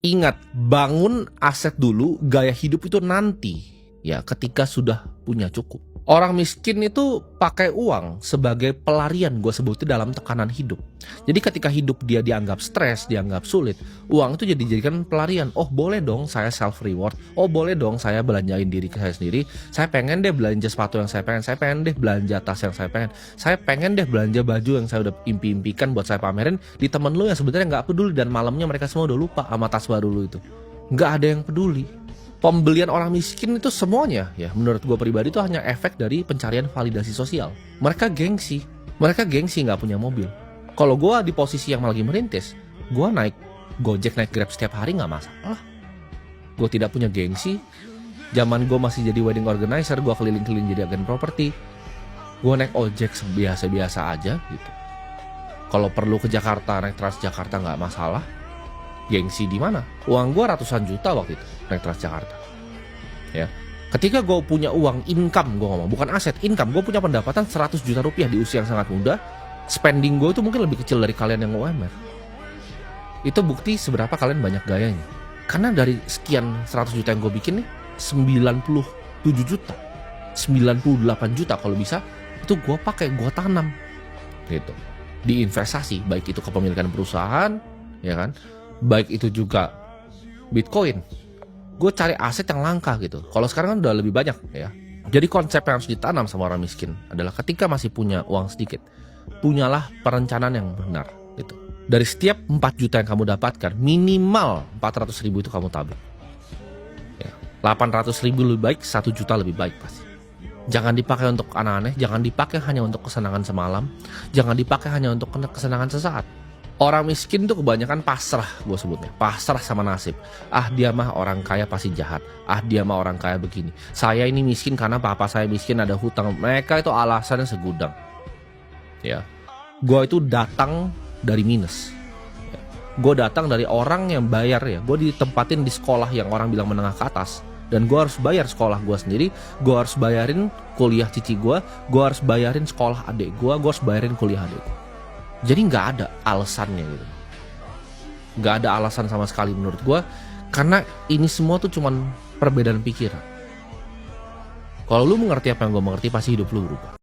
Ingat, bangun aset dulu, gaya hidup itu nanti. Ya, ketika sudah punya cukup. Orang miskin itu pakai uang sebagai pelarian, gue sebutnya, dalam tekanan hidup. Jadi ketika hidup dia dianggap stres, dianggap sulit, uang itu dijadikan pelarian. Oh boleh dong saya self reward, oh boleh dong saya belanjain diri saya sendiri. Saya pengen deh belanja sepatu yang saya pengen deh belanja tas yang saya pengen deh belanja baju yang saya udah impi-impikan buat saya pamerin di temen lu yang sebenarnya nggak peduli, dan malamnya mereka semua udah lupa sama tas baru lu itu. Nggak ada yang peduli. Pembelian orang miskin itu semuanya, ya menurut gue pribadi, itu hanya efek dari pencarian validasi sosial. Mereka gengsi nggak punya mobil. Kalau gue di posisi yang lagi merintis, gue naik Gojek, naik Grab setiap hari nggak masalah. Gue tidak punya gengsi. Zaman gue masih jadi wedding organizer, gue keliling-keliling jadi agen properti. Gue naik ojek biasa-biasa aja gitu. Kalau perlu ke Jakarta naik Transjakarta nggak masalah. Gengsi di mana? Uang gue ratusan juta waktu itu naik Transjakarta. Ya, ketika gue punya uang, income, gue ngomong bukan aset, income. Gue punya pendapatan 100 juta rupiah di usia yang sangat muda. Spending gue itu mungkin lebih kecil dari kalian yang UMR. Itu bukti seberapa kalian banyak gayanya. Karena dari sekian 100 juta yang gue bikin nih, 97 juta, 98 juta kalau bisa, itu gue pakai, gue tanam gitu di investasi, baik itu kepemilikan perusahaan, ya kan, baik itu juga Bitcoin. Gue cari aset yang langka gitu. Kalau sekarang kan udah lebih banyak ya. Jadi konsep yang harus ditanam sama orang miskin adalah ketika masih punya uang sedikit, punyalah perencanaan yang benar gitu. Dari setiap 4 juta yang kamu dapatkan, minimal 400 ribu itu kamu tabung ya. 800 ribu lebih baik, 1 juta lebih baik pasti. Jangan dipakai untuk aneh-aneh, jangan dipakai hanya untuk kesenangan semalam, jangan dipakai hanya untuk kesenangan sesaat. Orang miskin tuh kebanyakan pasrah, gue sebutnya pasrah sama nasib. Ah dia mah orang kaya pasti jahat, ah dia mah orang kaya begini, saya ini miskin karena papa saya miskin, ada hutang. Mereka itu alasannya segudang ya. Gue itu datang dari minus ya. Gue datang dari orang yang bayar ya. Gue ditempatin di sekolah yang orang bilang menengah ke atas, dan gue harus bayar sekolah gue sendiri. Gue harus bayarin kuliah cici gue harus bayarin sekolah adik gue harus bayarin kuliah adik gue. Jadi nggak ada alasannya gitu, nggak ada alasan sama sekali menurut gue, karena ini semua tuh cuman perbedaan pikiran. Kalau lu mengerti apa yang gue mengerti, pasti hidup lu berubah.